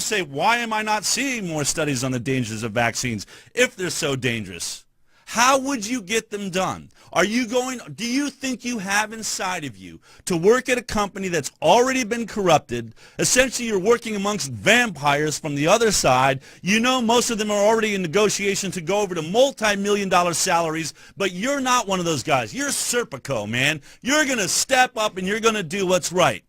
say, why am I not seeing more studies on the dangers of vaccines if they're so dangerous? How would you get them done? Do you think you have inside of you to work at a company that's already been corrupted? Essentially, you're working amongst vampires from the other side. You know most of them are already in negotiations to go over to multi-million-dollar salaries, but you're not one of those guys. You're Serpico, man. You're going to step up and you're going to do what's right.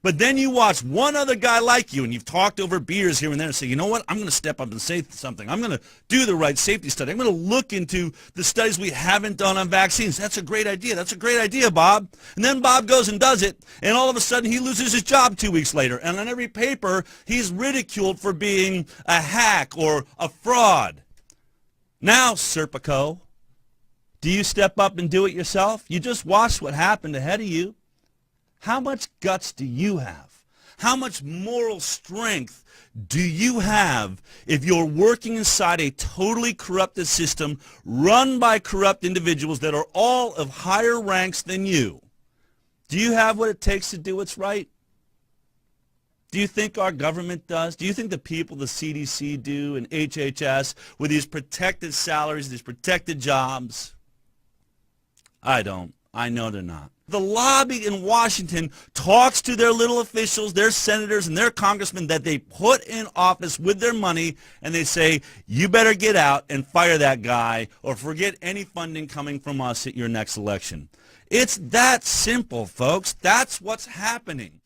But then you watch one other guy like you, and you've talked over beers here and there and say, you know what, I'm going to step up and say something. I'm going to do the right safety study. I'm going to look into the studies we haven't done on vaccines. That's a great idea. That's a great idea, Bob. And then Bob goes and does it, and all of a sudden he loses his job 2 weeks later. And on every paper, he's ridiculed for being a hack or a fraud. Now, Serpico, do you step up and do it yourself? You just watched what happened ahead of you. How much guts do you have? How much moral strength do you have if you're working inside a totally corrupted system run by corrupt individuals that are all of higher ranks than you? Do you have what it takes to do what's right? Do you think our government does? Do you think the people, the CDC do, and HHS, with these protected salaries, these protected jobs? I don't. I know they're not. The lobby in Washington talks to their little officials, their senators and their congressmen that they put in office with their money, and they say, you better get out and fire that guy or forget any funding coming from us at your next election. It's that simple, folks. That's what's happening.